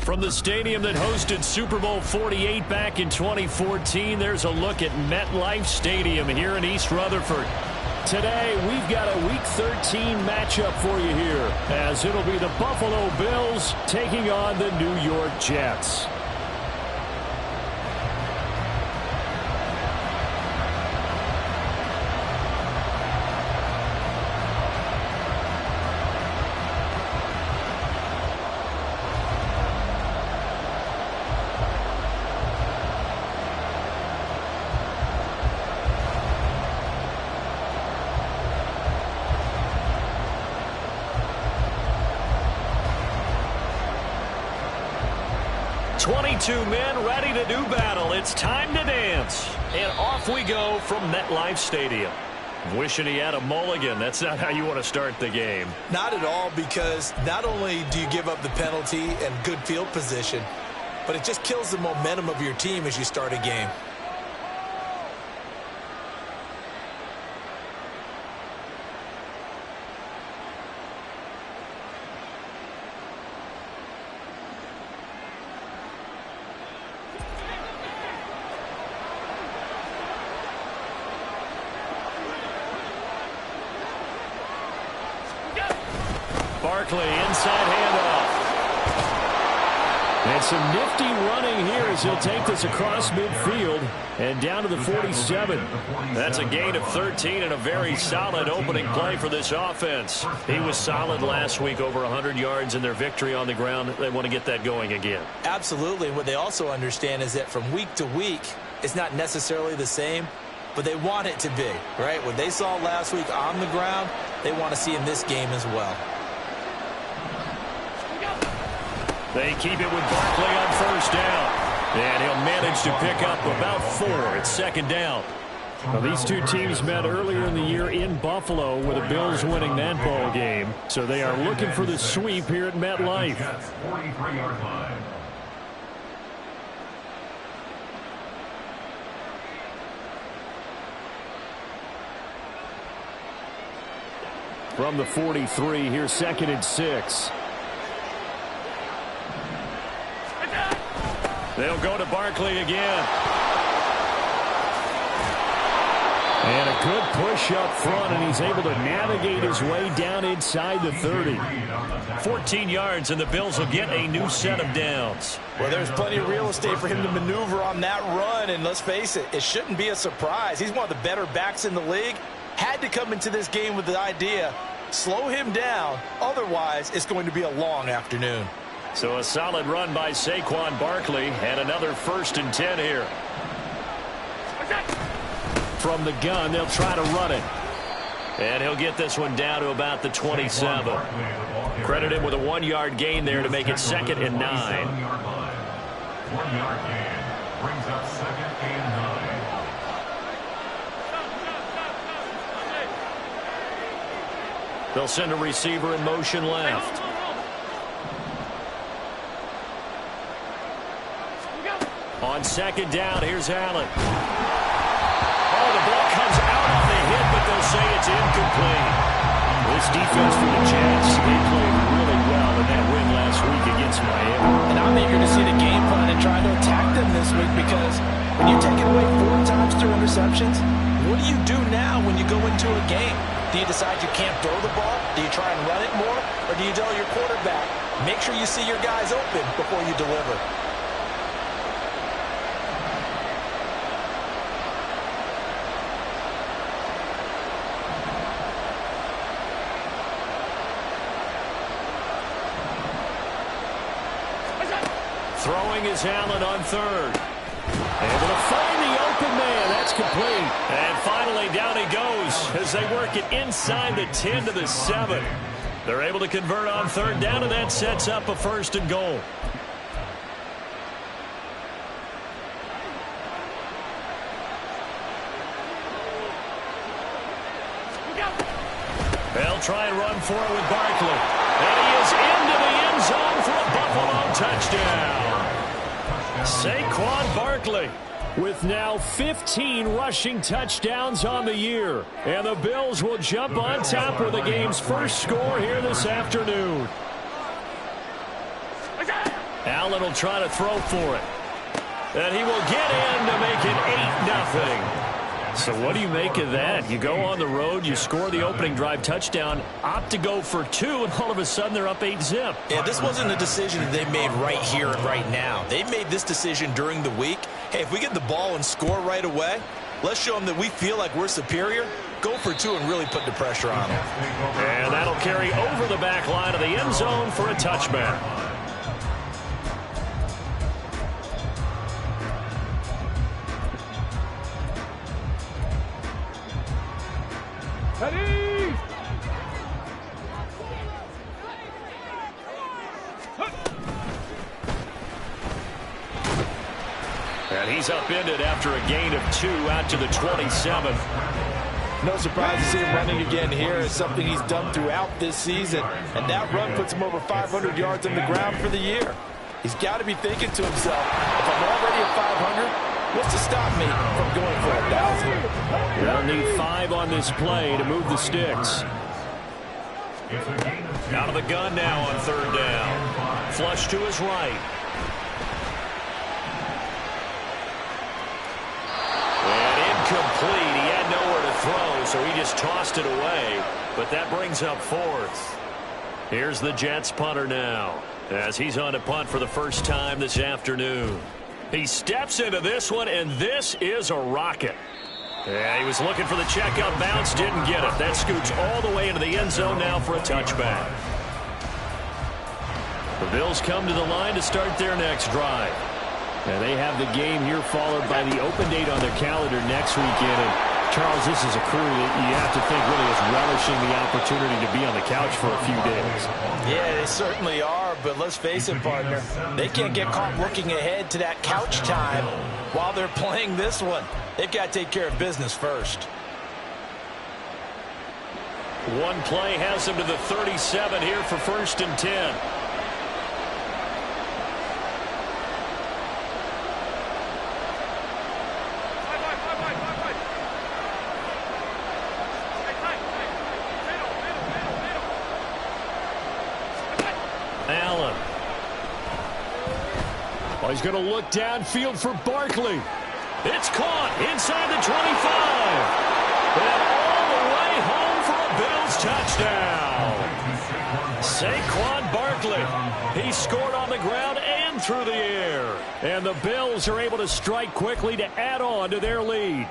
From the stadium that hosted Super Bowl 48 back in 2014, there's a look at MetLife Stadium here in East Rutherford. Today, we've got a Week 13 matchup for you here, as it'll be the Buffalo Bills taking on the New York Jets. Two men ready to do battle. It's time to dance. And off we go from MetLife Stadium. Wishing he had a mulligan. That's not how you want to start the game. Not at all, because not only do you give up the penalty and good field position, but it just kills the momentum of your team as you start a game. Barkley, inside handoff. And some nifty running here as he'll take this across midfield and down to the 47. That's a gain of 13 and a very solid opening play for this offense. He was solid last week, over 100 yards in their victory on the ground. They want to get that going again. Absolutely. What they also understand is that from week to week, it's not necessarily the same, but they want it to be, right? What they saw last week on the ground, they want to see in this game as well. They keep it with Barkley on first down. And he'll manage to pick up about 4 at second down. Well, these two teams met earlier in the year in Buffalo, with the Bills winning that ball game. So they are looking for the sweep here at MetLife. 43-yard line. From the 43, here's 2nd and 6. They'll go to Barkley again. And a good push up front, and he's able to navigate his way down inside the 30. 14 yards, and the Bills will get a new set of downs. Well, there's plenty of real estate for him to maneuver on that run, and let's face it, it shouldn't be a surprise. He's one of the better backs in the league. Had to come into this game with the idea, slow him down, otherwise it's going to be a long afternoon. So a solid run by Saquon Barkley, and another 1st and 10 here. From the gun, they'll try to run it. And he'll get this one down to about the 27. Credit him with a 1-yard gain there to make it 2nd and 9. 1-yard gain brings up 2nd and 9. They'll send a receiver in motion left. On 2nd down, here's Allen. Oh, the ball comes out on the hit, but they'll say it's incomplete. This defense for the Jets, they played really well in that win last week against Miami. And I'm eager to see the game plan and try to attack them this week, because when you take it away 4 times through interceptions, what do you do now when you go into a game? Do you decide you can't throw the ball? Do you try and run it more? Or do you tell your quarterback, make sure you see your guys open before you deliver? Throwing is Allen on 3rd. Able to find the open man. That's complete. And finally, down he goes as they work it inside the 10 to the 7. They're able to convert on 3rd down, and that sets up a 1st and goal. They'll try and run for it with Barkley. And he is into the end zone for a Buffalo touchdown. Saquon Barkley with now 15 rushing touchdowns on the year. And the Bills will jump on top with the game's first score here this afternoon. Allen will try to throw for it. And he will get in to make it 8-0. So what do you make of that? You go on the road, you score the opening drive touchdown, opt to go for 2, and all of a sudden they're up 8-zip. Yeah, this wasn't a decision that they made right here and right now. They made this decision during the week. Hey, if we get the ball and score right away, let's show them that we feel like we're superior. Go for 2 and really put the pressure on them. And that'll carry over the back line of the end zone for a touchback. And he's upended after a gain of 2 out to the 27. No surprise to see him running again here. It's something he's done throughout this season. And that run puts him over 500 yards on the ground for the year. He's got to be thinking to himself, if I'm already at 500, what's to stop me from going for 1,000? They'll need 5 on this play to move the sticks. Out of the gun now on 3rd down. Flush to his right. And incomplete. He had nowhere to throw, so he just tossed it away. But that brings up 4th. Here's the Jets punter now, as he's on to punt for the first time this afternoon. He steps into this one, and this is a rocket. Yeah, he was looking for the checkup bounce, didn't get it. That scoots all the way into the end zone now for a touchback. The Bills come to the line to start their next drive. And they have the game here followed by the open date on their calendar next weekend. And Charles, this is a crew that you have to think really is relishing the opportunity to be on the couch for a few days. Yeah, they certainly are, but let's face it, partner. They can't get caught looking ahead to that couch time while they're playing this one. They've got to take care of business first. One play has them to the 37 here for 1st and 10. Allen. Oh, he's going to look downfield for Barkley. It's caught inside the 25. And all the way home for a Bills touchdown. Saquon Barkley. He scored on the ground and through the air. And the Bills are able to strike quickly to add on to their lead.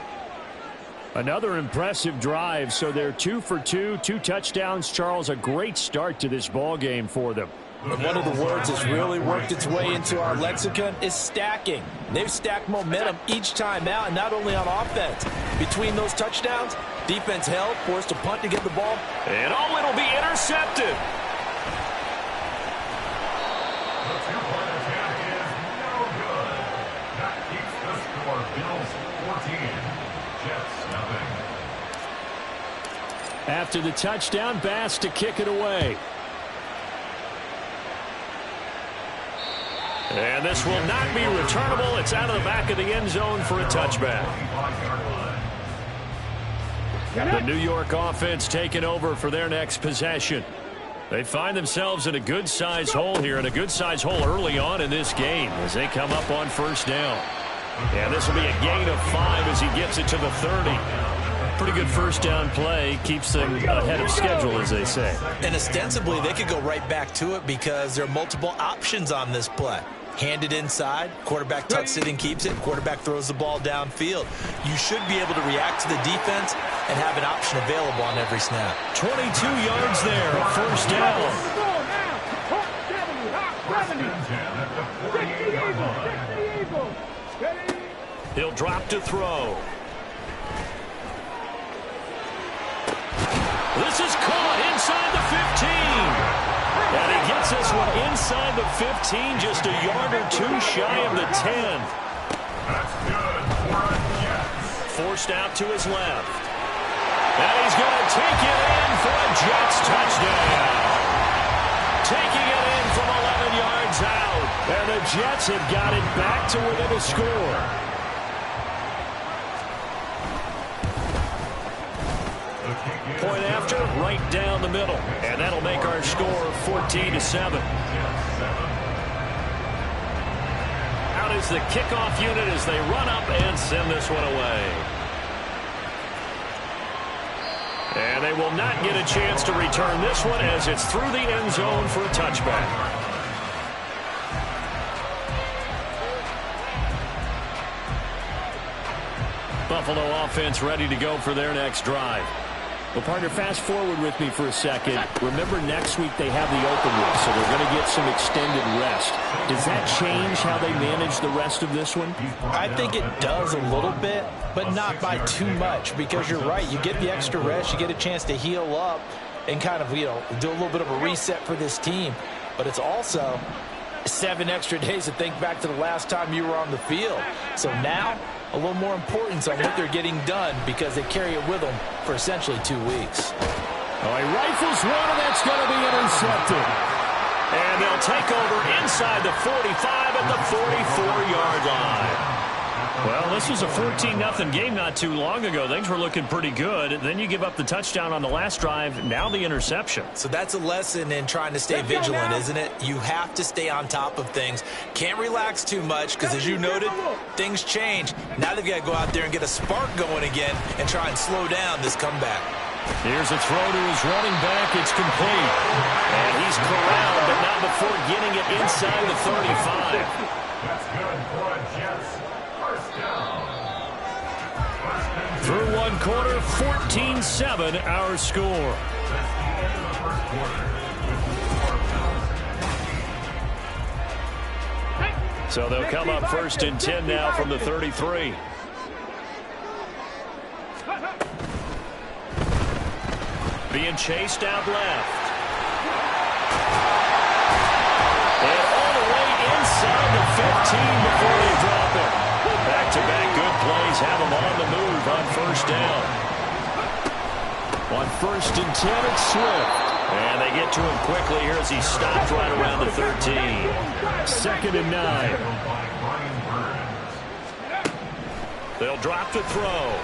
Another impressive drive, so they're 2 for 2, 2 touchdowns. Charles, a great start to this ball game for them. And one of the words that's really worked its way into our lexicon is stacking. They've stacked momentum each time out, and not only on offense. Between those touchdowns, defense held, forced to punt to get the ball. And oh, it'll be intercepted. The 2-point attack is no good. That keeps the score. Bills 14. Jets 0. After the touchdown, Bass to kick it away. And this will not be returnable. It's out of the back of the end zone for a touchback. The New York offense taking over for their next possession. They find themselves in a good-sized hole here, and a good-sized hole early on in this game as they come up on 1st down. And this will be a gain of 5 as he gets it to the 30. Pretty good 1st down play. Keeps them ahead of schedule, as they say. And ostensibly, they could go right back to it because there are multiple options on this play. Handed inside, quarterback tucks it and keeps it, quarterback throws the ball downfield. You should be able to react to the defense and have an option available on every snap. 22 yards there, 1st down. He'll drop to throw. This is caught inside the 15. And he gets this one inside the 15, just a yard or 2 shy of the 10. That's good for a Jets. Forced out to his left. And he's going to take it in for a Jets touchdown. Taking it in from 11 yards out. And the Jets have got it back to within a score. Point after, right down the middle. And that'll make our score 14-7. is the kickoff unit as they run up and send this one away. And they will not get a chance to return this one as it's through the end zone for a touchback. Buffalo offense ready to go for their next drive. Well, partner, fast forward with me for a second. Remember, next week they have the open week, so they're going to get some extended rest. Does that change how they manage the rest of this one? I think it does a little bit, but not by too much, because you're right. You get the extra rest. You get a chance to heal up and kind of, do a little bit of a reset for this team. But it's also 7 extra days to think back to the last time you were on the field. So now, a little more importance on what they're getting done because they carry it with them for essentially 2 weeks. Oh, he rifles one, and that's going to be intercepted. And they'll take over inside the 45 at the 44-yard line. Well, this was a 14-0 game not too long ago. Things were looking pretty good. Then you give up the touchdown on the last drive. Now the interception. So that's a lesson in trying to stay vigilant, isn't it? You have to stay on top of things. Can't relax too much because, as you noted, things change. Now they've got to go out there and get a spark going again and try and slow down this comeback. Here's a throw to his running back. It's complete. And he's corralled, but not before getting it inside the 35. That's good for a Jets. First down. Through one quarter, 14-7 our score. So they'll come up 1st and 10 now from the 33. Being chased out left. And all the way inside the 15 before they drop it. Back-to-back good plays have them on the move on 1st down. On 1st and 10, it's Swift. And they get to him quickly here as he stopped right around the 13. 2nd and 9. They'll drop the throw.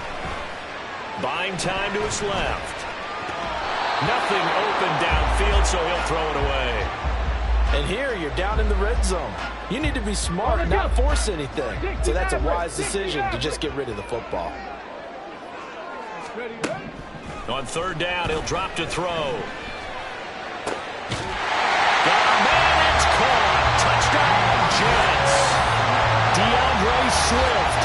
Buying time to his left. Nothing open downfield, so he'll throw it away. And here you're down in the red zone. You need to be smart and not force anything. So that's a wise decision to just get rid of the football. On 3rd down, he'll drop to throw. Got a man, it's caught. Touchdown, Jets. DeAndre Swift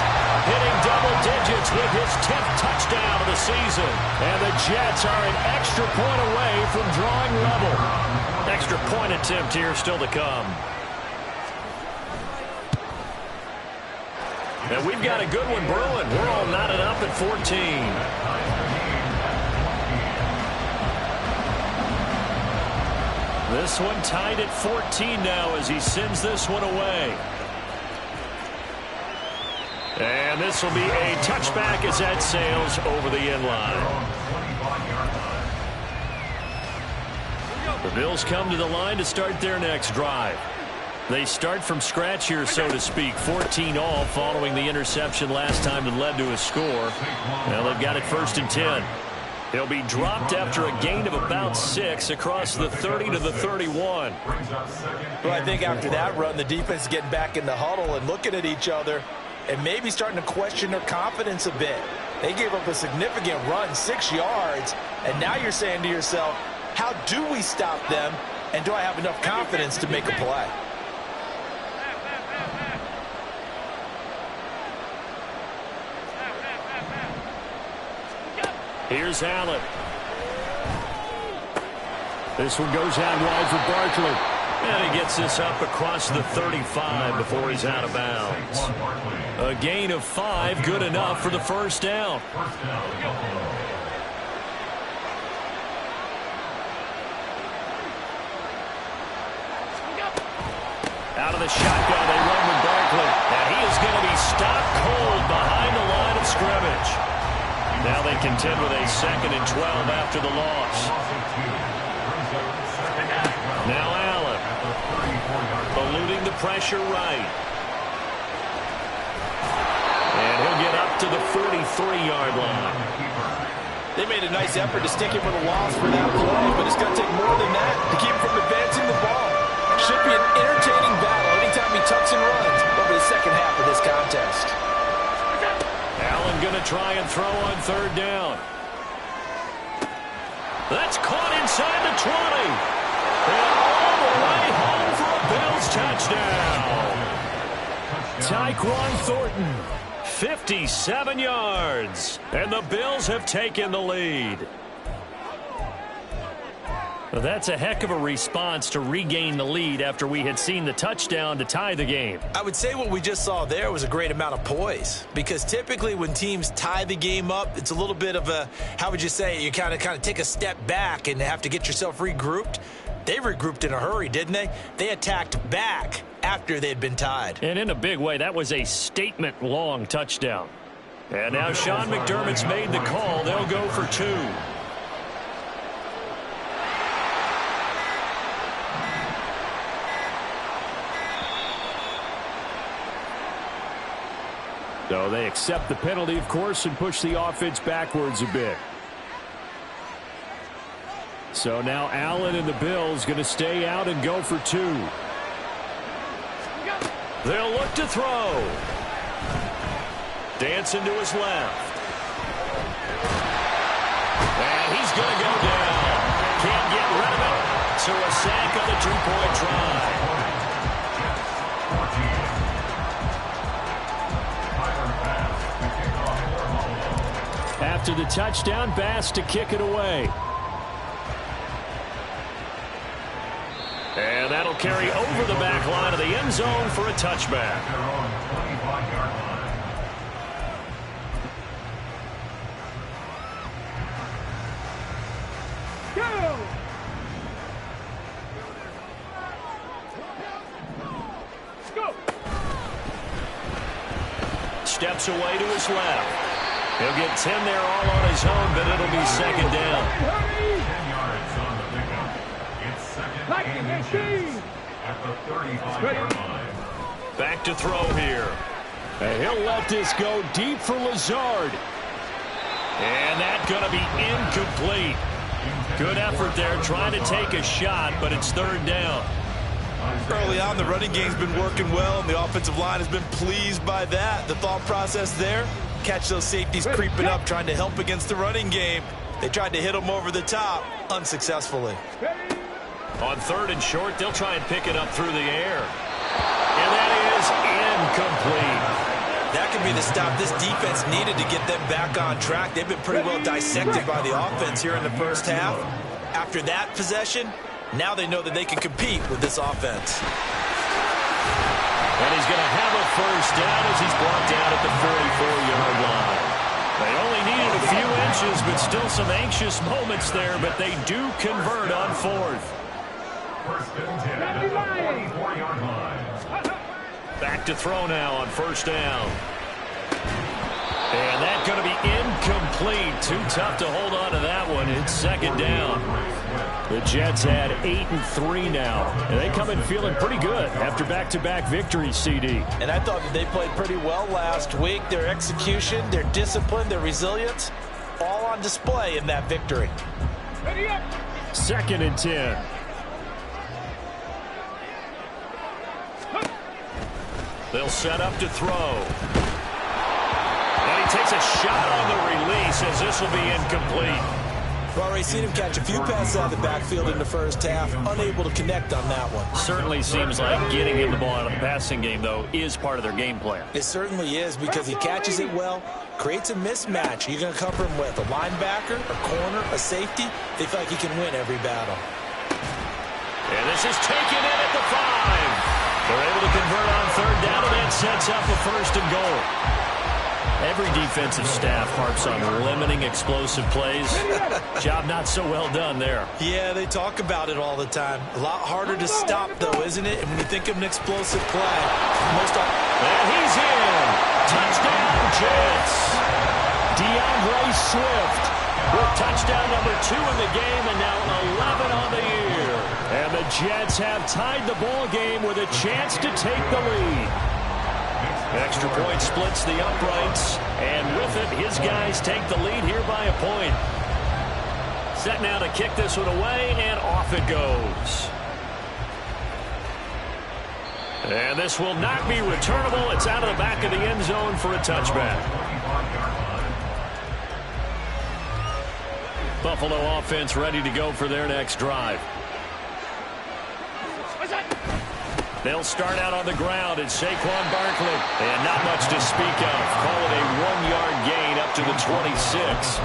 hitting double digits with his 10th touchdown of the season. And the Jets are an extra point away from drawing level. Extra point attempt here still to come. And we've got a good one brewing. We're all knotted up at 14. This one tied at 14 now as he sends this one away. And this will be a touchback as that sails over the end line. The Bills come to the line to start their next drive. They start from scratch here, so to speak. 14 all following the interception last time that led to a score. Well, they've got it 1st and 10. He'll be dropped after a gain of about 6 across the 30 to the 31. Well, I think after that run, the defense is getting back in the huddle and looking at each other and maybe starting to question their confidence a bit. They gave up a significant run, 6 yards, and now you're saying to yourself, how do we stop them, and do I have enough confidence to make a play? Here's Allen. This one goes out wide for Barkley. And he gets this up across the 35 before he's out of bounds. A gain of 5, good enough for the 1st down. Out of the shotgun, they run with Barkley. And he is going to be stopped cold behind the line of scrimmage. Now they contend with a 2nd and 12 after the loss. Now Allen, eluding the pressure right. And he'll get up to the 43-yard line. They made a nice effort to stick him with a loss for that play, but it's going to take more than that to keep him from advancing the ball. Should be an entertaining battle anytime he tucks and runs over the second half of this contest. Allen going to try and throw on third down. That's caught inside the 20. And all the way home for a Bills touchdown. Tyquan Thornton, 57 yards. And the Bills have taken the lead. Well, that's a heck of a response to regain the lead after we had seen the touchdown to tie the game. I would say what we just saw there was a great amount of poise, because typically when teams tie the game up, it's a little bit of a, how would you say, you kind of take a step back and have to get yourself regrouped. They regrouped in a hurry, didn't they? They attacked back after they had been tied. And in a big way, that was a statement-long touchdown. And now Sean McDermott's made the call. They'll go for 2. So they accept the penalty, of course, and push the offense backwards a bit. So now Allen and the Bills going to stay out and go for 2. They'll look to throw. Dancing to his left. And he's going to go down. Can't get rid of it. So a sack on the 2-point try. After the touchdown, Bass to kick it away. And that'll carry over the back line of the end zone for a touchback. Go. Steps away to his left. He'll get 10 there all on his own, but it'll be second down. 10 yards on the pickup. It's second and inches at the 35-yard line. Back to throw here. And he'll let this go deep for Lazard. And that's going to be incomplete. Good effort there trying to take a shot, but it's third down. Early on, the running game's been working well, and the offensive line has been pleased by that. The thought process there, catch those safeties creeping up, trying to help against the running game. They tried to hit them over the top, unsuccessfully. On third and short, they'll try and pick it up through the air. And that is incomplete. That could be the stop this defense needed to get them back on track. They've been pretty well dissected by the offense here in the first half. After that possession, now they know that they can compete with this offense. And he's going to have a first down as he's brought down at the 44-yard line. They only needed a few inches, but still some anxious moments there, but they do convert on fourth. First and 10 at the 44-yard line. Back to throw now on first down. And that's going to be incomplete. Too tough to hold on to that one. It's second down. The Jets had 8-3 now. And they come in feeling pretty good after back-to-back victories, CD. And I thought that they played pretty well last week. Their execution, their discipline, their resilience, all on display in that victory. Second and 10. They'll set up to throw. And he takes a shot on the release as this will be incomplete. We've already seen him catch a few passes out of the backfield in the first half, unable to connect on that one. Certainly seems like getting him the ball out of the passing game, though, is part of their game plan. It certainly is, because he catches it well, creates a mismatch. You're going to cover him with a linebacker, a corner, a safety. They feel like he can win every battle. And this is taken in at the 5. They're able to convert on third down, and that sets up a first and goal. Every defensive staff harps on limiting explosive plays. Job not so well done there. Yeah, they talk about it all the time. A lot harder to stop, though, isn't it? And when you think of an explosive play, and he's in. Touchdown, Jets. DeAndre Swift with touchdown number 2 in the game, and now 11 on the year. And the Jets have tied the ball game with a chance to take the lead. Extra point splits the uprights, and with it, his guys take the lead here by a point. Set now to kick this one away, and off it goes. And this will not be returnable. It's out of the back of the end zone for a touchback. Buffalo offense ready to go for their next drive. They'll start out on the ground. It's Saquon Barkley. And not much to speak of. Call it a 1-yard gain up to the 26.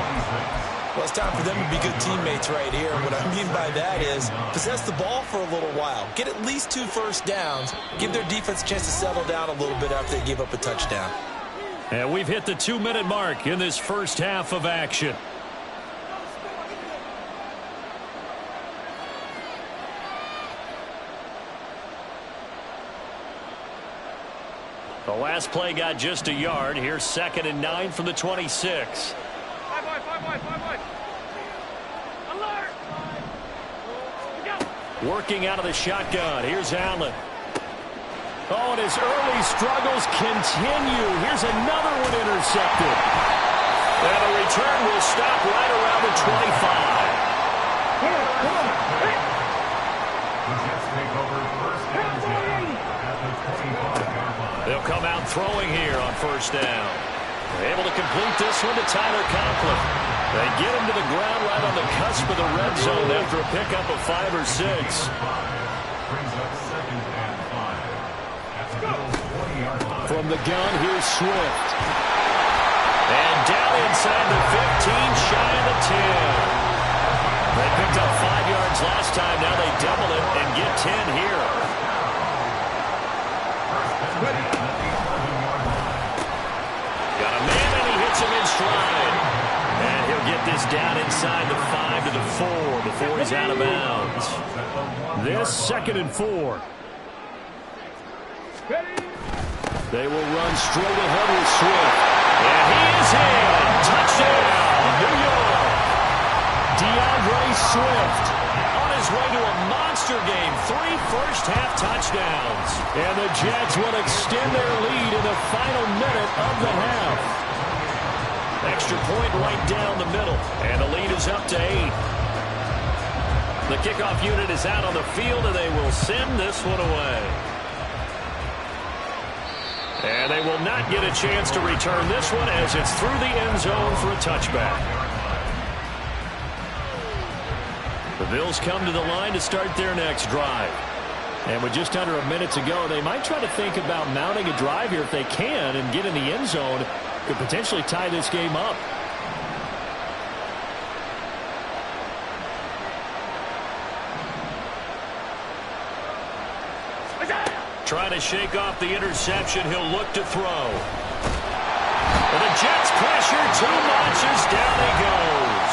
Well, it's time for them to be good teammates right here. What I mean by that is possess the ball for a little while. Get at least 2 first downs. Give their defense a chance to settle down a little bit after they give up a touchdown. And we've hit the 2-minute mark in this first half of action. The last play got just a yard. Here's 2nd and 9 from the 26. Alert! Working out of the shotgun. Here's Allen. Oh, and his early struggles continue. Here's another one intercepted. And the return will stop right around the 25. They'll come out throwing here on first down. They're able to complete this one to Tyler Conklin. They get him to the ground right on the cusp of the red zone after a pickup of 5 or 6. From the gun, here's Swift. And down inside the 15, shy of the 10. They picked up 5 yards last time. Now they double it and get 10 here. Got a man, and he hits him in stride. And he'll get this down inside the 5 to the 4 before he's out of bounds. This 2nd and 4. They will run straight ahead with Swift. And he is in. Touchdown, New York. DeAndre Swift on his way to a monster game. 3 first-half touchdowns. And the Jets will extend their lead in the final minute of the half. Extra point right down the middle. And the lead is up to 8. The kickoff unit is out on the field, and they will send this one away. And they will not get a chance to return this one as it's through the end zone for a touchback. The Bills come to the line to start their next drive. And with just under a minute to go, they might try to think about mounting a drive here if they can and get in the end zone. Could potentially tie this game up. Trying to shake off the interception. He'll look to throw. And the Jets pressure too much as down he goes.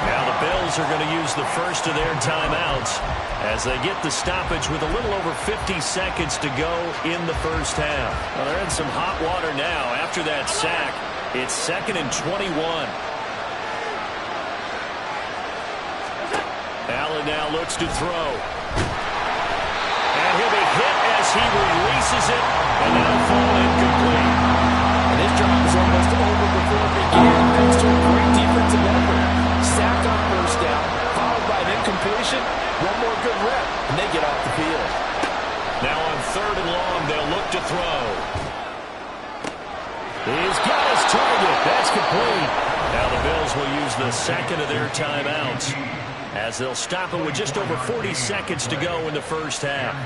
Now the Bills are going to use the first of their timeouts as they get the stoppage with a little over 50 seconds to go in the first half. Well, they're in some hot water now after that sack. It's 2nd and 21. Allen now looks to throw. And he'll be hit as he releases it, and that'll fall incomplete. And his job is almost over before it began, thanks to a great defensive effort. Sack on first down, followed by an incompletion, one more good rep, and they get off the field. Now on 3rd and long, they'll look to throw. He's got his target. That's complete. Now the Bills will use the 2nd of their timeouts, as they'll stop it with just over 40 seconds to go in the first half.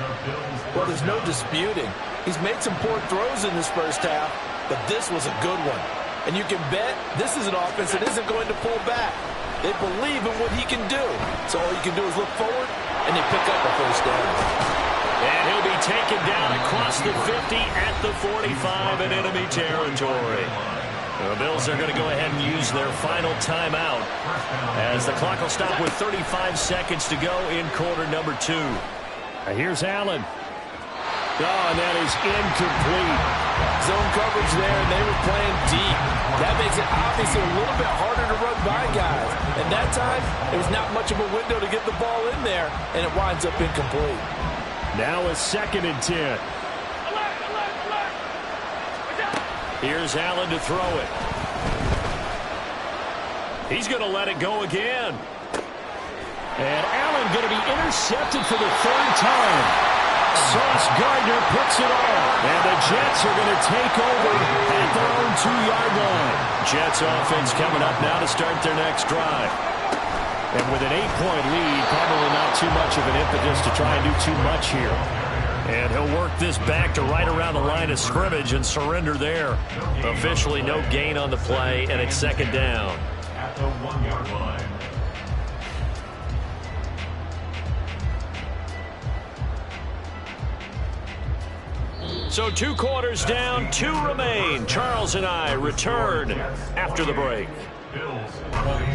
Well, there's no disputing. He's made some poor throws in this first half, but this was a good one. And you can bet this is an offense that isn't going to pull back. They believe in what he can do. So all you can do is look forward, and they pick up a first down. And he'll be taken down across the 50 at the 45 in enemy territory. The Bills are going to go ahead and use their final timeout as the clock will stop with 35 seconds to go in quarter number 2. Here's Allen. Oh, and that is incomplete. Zone coverage there, and they were playing deep. That makes it obviously a little bit harder to run by guys. And that time, there was not much of a window to get the ball in there, and it winds up incomplete. Now a 2nd and 10. Here's Allen to throw it. He's going to let it go again. And Allen going to be intercepted for the 3rd time. Sauce Gardner puts it on. And the Jets are going to take over at their own 2-yard line. Jets offense coming up now to start their next drive. And with an 8-point lead, probably not too much of an impetus to try and do too much here. And he'll work this back to right around the line of scrimmage and surrender there. Officially no gain on the play, and it's second down. At the 1-yard line. So 2 quarters down, 2 remain. Charles and I return after the break. Bills 20.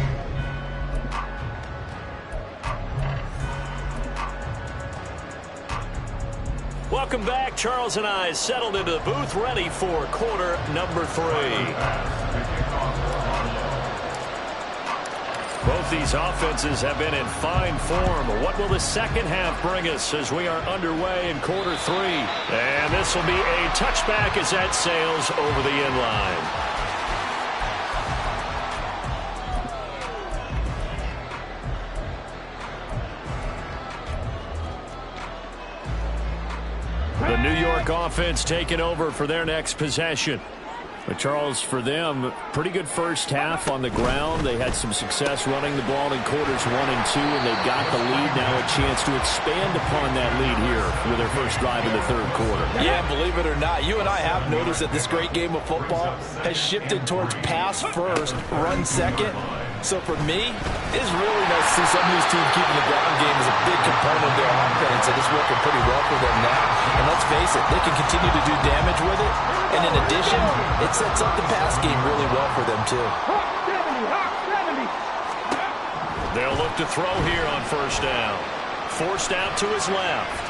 Welcome back. Charles and I settled into the booth, ready for quarter number 3. Both these offenses have been in fine form. What will the second half bring us as we are underway in quarter 3? And this will be a touchback as that sails over the end line. The New York offense taking over for their next possession. But Charles, for them, pretty good first half on the ground. They had some success running the ball in quarters 1 and 2, and they got the lead. Now a chance to expand upon that lead here with their first drive in the third quarter. Yeah, believe it or not, you and I have noticed that this great game of football has shifted towards pass first, run second. So for me, it's really nice to see some of these teams keeping the ground game as a big component of their offense, and it's working pretty well for them now. And let's face it, they can continue to do damage with it. And in addition, it sets up the pass game really well for them too. They'll look to throw here on first down. Forced out to his left.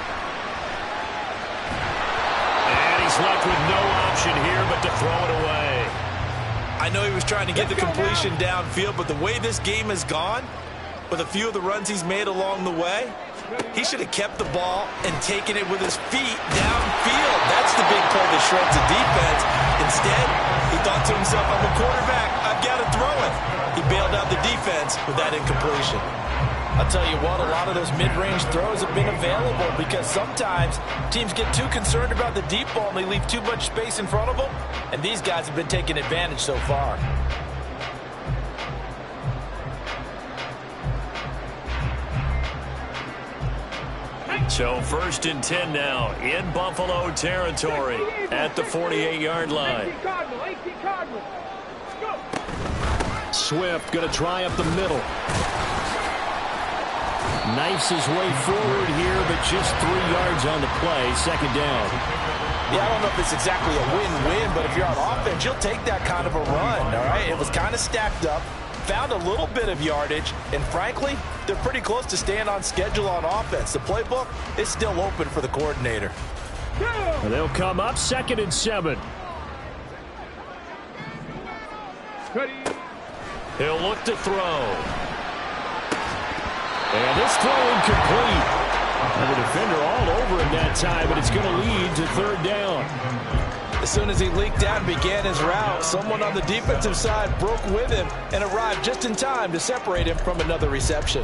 And he's left with no option here but to throw it away. I know he was trying to get the completion downfield, but the way this game has gone, with a few of the runs he's made along the way, he should have kept the ball and taken it with his feet downfield. That's the big play that shreds the defense. Instead, he thought to himself, I'm a quarterback, I've got to throw it. He bailed out the defense with that incompletion. I'll tell you what, a lot of those mid-range throws have been available because sometimes teams get too concerned about the deep ball and they leave too much space in front of them, and these guys have been taking advantage so far. So first and 10 now in Buffalo territory at the 48-yard line. Swift going to try up the middle. Knifes his way forward here, but just 3 yards on the play. Second down. Yeah, I don't know if it's exactly a win-win, but if you're on offense, you'll take that kind of a run, all right? It was kind of stacked up, found a little bit of yardage, and frankly, they're pretty close to staying on schedule on offense. The playbook is still open for the coordinator. They'll come up 2nd and 7. He'll look to throw. And this throw incomplete. And the defender all over him that time, but it's going to lead to third down. As soon as he leaked out and began his route, someone on the defensive side broke with him and arrived just in time to separate him from another reception.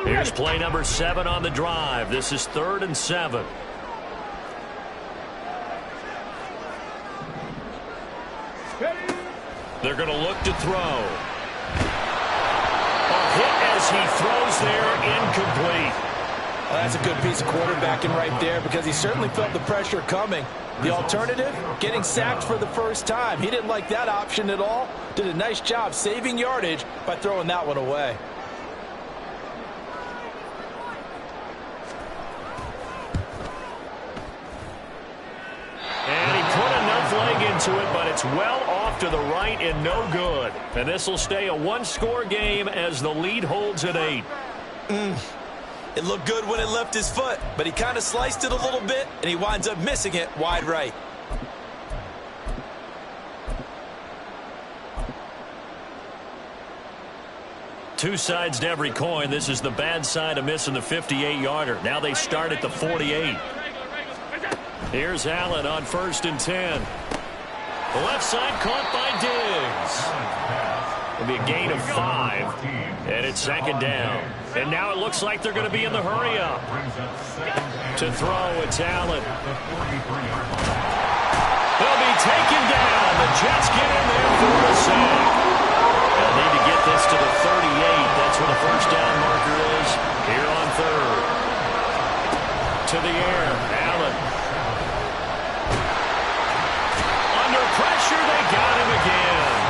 Here's play number 7 on the drive. This is 3rd and 7. They're going to look to throw. A hit as he throws there, incomplete. Well, that's a good piece of quarterbacking right there because he certainly felt the pressure coming. The alternative, getting sacked for the first time. He didn't like that option at all. Did a nice job saving yardage by throwing that one away. And he put enough leg into it, but it's well off to the right and no good. And this will stay a 1-score game as the lead holds at 8. It looked good when it left his foot, but he kind of sliced it a little bit, and he winds up missing it wide right. Two sides to every coin. This is the bad side of missing the 58-yarder. Now they start at the 48. Here's Allen on 1st and 10. The left side caught by Diggs. It'll be a gain of 5, and it's second down. And now it looks like they're going to be in the hurry-up. To throw, it's Allen. They'll be taken down. The Jets get in there for a sack. They'll need to get this to the 38. That's where the first down marker is here on third. To the air, Allen. Under pressure, they got him again.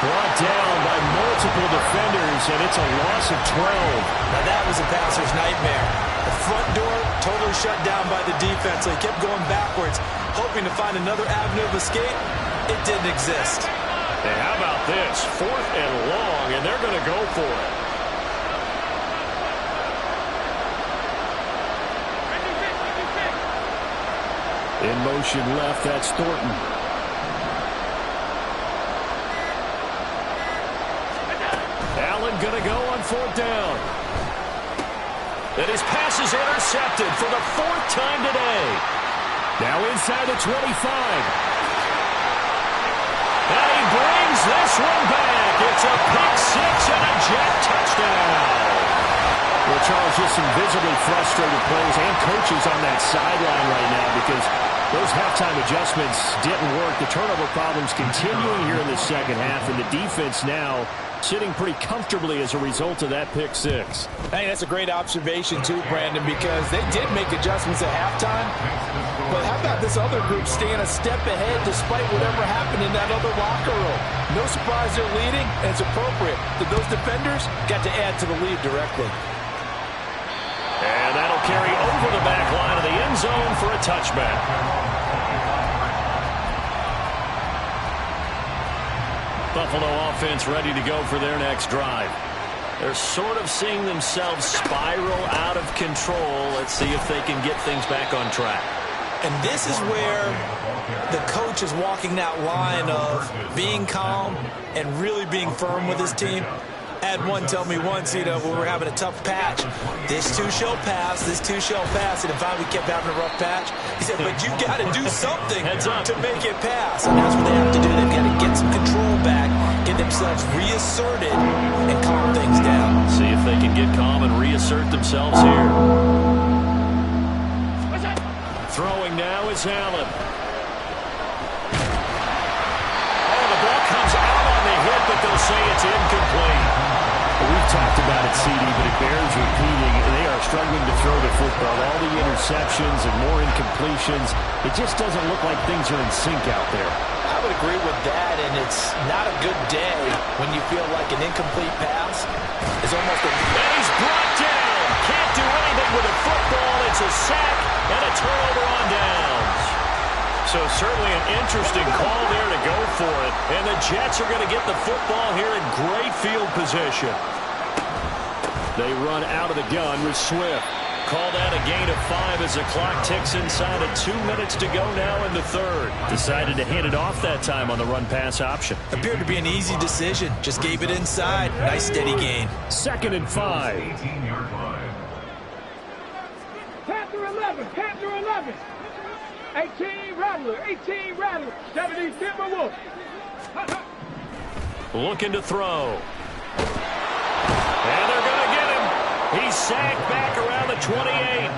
Brought down by multiple defenders, and it's a loss of 12. Now that was a passer's nightmare. The front door totally shut down by the defense. They kept going backwards, hoping to find another avenue of escape. It didn't exist. And how about this? 4th and long, and they're going to go for it. In motion left, that's Thornton. Allen going to go on 4th down. And his pass is intercepted for the 4th time today. Now inside the 25. And he brings this one back. It's a pick 6 and a Jet touchdown. Well, Charles, just some visibly frustrated players and coaches on that sideline right now because those halftime adjustments didn't work. The turnover problems continuing here in the second half, and the defense now sitting pretty comfortably as a result of that pick 6. Hey, that's a great observation too, Brandon, because they did make adjustments at halftime. But how about this other group staying a step ahead despite whatever happened in that other locker room? No surprise they're leading, and it's appropriate that those defenders got to add to the lead directly. And that'll carry over the back line of the end zone for a touchback. Buffalo offense ready to go for their next drive. They're sort of seeing themselves spiral out of control. Let's see if they can get things back on track. And this is where the coach is walking that line of being calm and really being firm with his team. I had one tell me once, when we were having a tough patch, this too shall pass, this too shall pass. And if we kept having a rough patch, he said, but you got to do something to make it pass. And that's what they have to do. They've got to get some control back, get themselves reasserted, and calm things down. See if they can get calm and reassert themselves here. Throwing now is Allen. Oh, the ball comes out on the hit, but they'll say it's incomplete. We've talked about it, CD, but it bears repeating. They are struggling to throw the football. All the interceptions and more incompletions. It just doesn't look like things are in sync out there. I would agree with that, and it's not a good day when you feel like an incomplete pass is almost a... And he's brought down. Can't do anything with a football. It's a sack and a turnover on downs. So certainly an interesting call there to go for it. And the Jets are going to get the football here in great field position. They run out of the gun with Swift. Call that a gain of 5 as the clock ticks inside of 2 minutes to go now in the third. Decided to hand it off that time on the run-pass option. Appeared to be an easy decision. Just gave it inside. Nice steady gain. 2nd and 5. 18-yard line. Panther 11, Panther 11. 18 Rattler, 18 Rattler. 70 Timberwolf. Looking to throw. And they're going to get him. He's sacked back around the 28.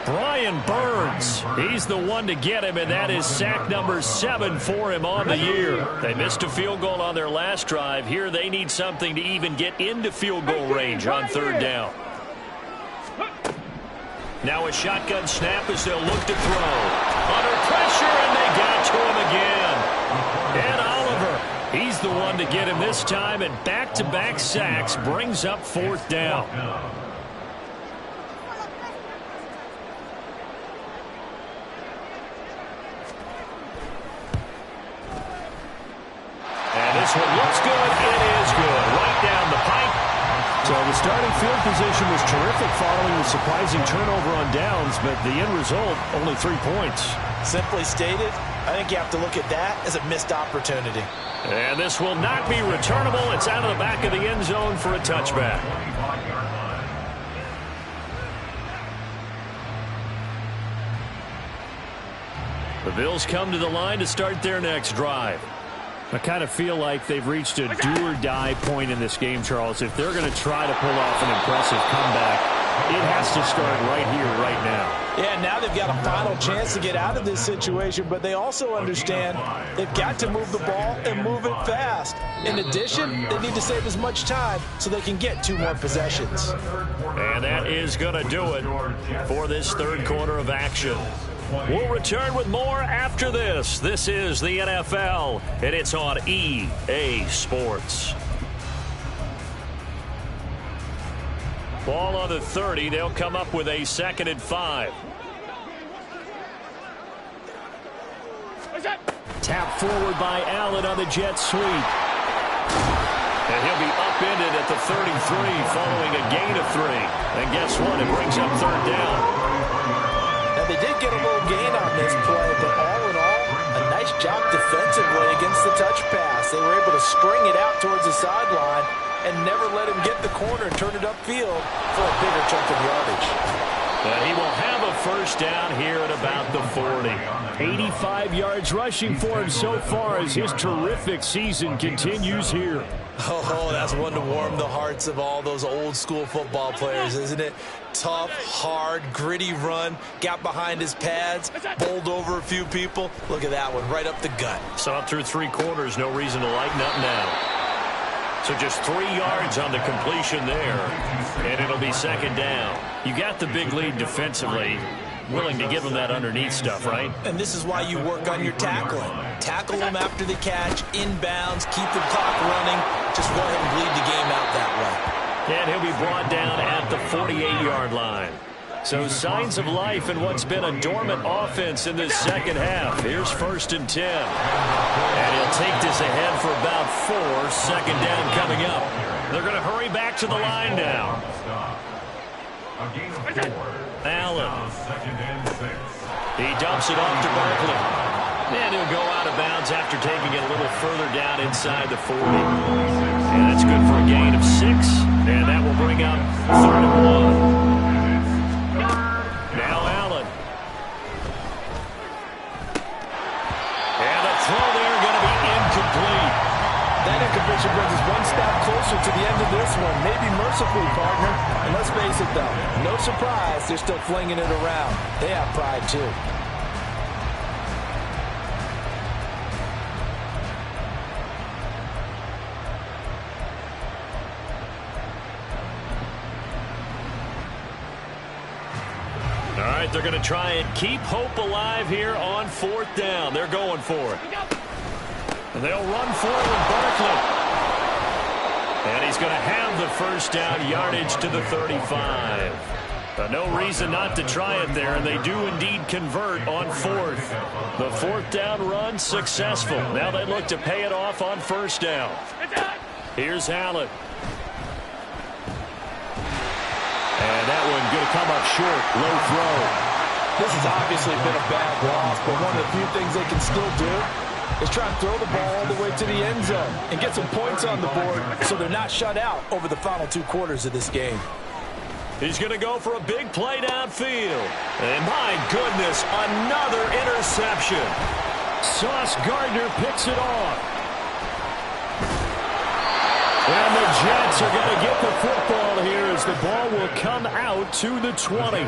Brian Burns, he's the one to get him, and that is sack number 7 for him on the year. They missed a field goal on their last drive. Here they need something to even get into field goal range on 3rd down. Now a shotgun snap as they'll look to throw. Under pressure, and they got to him again. And Oliver, he's the one to get him this time, and back-to-back sacks brings up 4th down. And this one looks good. It is good. Right down the pipe. So the starting field position was terrific following the surprising turnover on downs, but the end result, only 3 points. Simply stated, I think you have to look at that as a missed opportunity. And this will not be returnable. It's out of the back of the end zone for a touchback. The Bills come to the line to start their next drive. I kind of feel like they've reached a do-or-die point in this game, Charles. If they're going to try to pull off an impressive comeback, it has to start right here, right now. Yeah, now they've got a final chance to get out of this situation, but they also understand they've got to move the ball and move it fast. In addition, they need to save as much time so they can get 2 more possessions. And that is going to do it for this third quarter of action. We'll return with more after this. This is the NFL, and it's on EA Sports. Ball on the 30. They'll come up with a 2nd and 5. Tap forward by Allen on the jet sweep. And he'll be upended at the 33 following a gain of 3. And guess what? It brings up 3rd down. Now, they did get a little gain on this play, but all in all, a nice job defensively against the touch pass. They were able to string it out towards the sideline and never let him get the corner and turn it upfield for a bigger chunk of yardage. And he will have a 1st down here at about the 40. 85 yards rushing for him so far as his terrific season continues here. Oh, that's one to warm the hearts of all those old school football players, isn't it? Tough, hard, gritty run, got behind his pads, bowled over a few people. Look at that one, right up the gut. Saw through 3 quarters, no reason to lighten up now. So just 3 yards on the completion there, and it'll be 2nd down. You got the big lead defensively. Willing to give them that underneath stuff, right? And this is why you work on your tackling. Tackle them after the catch, inbounds, keep the clock running. Just go ahead and bleed the game out that way. And he'll be brought down at the 48-yard line. So signs of life in what's been a dormant offense in this second half. Here's 1st and 10. And he'll take this ahead for about 4. 2nd down coming up. They're going to hurry back to the line now. Allen. He dumps it off to Barkley. And he'll go out of bounds after taking it a little further down inside the 40. And that's good for a gain of 6. And that will bring up 3rd and 1. Now Allen. And the throw there going to be incomplete. That incompletion brings us one step closer to the end of this one. Maybe mercifully, partner. And let's face it, though, no surprise, they're still flinging it around. They have pride, too. All right, they're going to try and keep hope alive here on 4th down. They're going for it. And they'll run forward Barkley. And he's going to have the 1st down, yardage to the 35. No reason not to try it there, and they do indeed convert on 4th. The 4th down run successful. Now they look to pay it off on 1st down. Here's Allen. And that one going to come up short. Low throw. This has obviously been a bad loss, but one of the few things they can still do is try and throw the ball all the way to the end zone and get some points on the board so they're not shut out over the final 2 quarters of this game. He's going to go for a big play downfield. And my goodness, another interception. Sauce Gardner picks it off. And the Jets are going to get the football here as the ball will come out to the 20.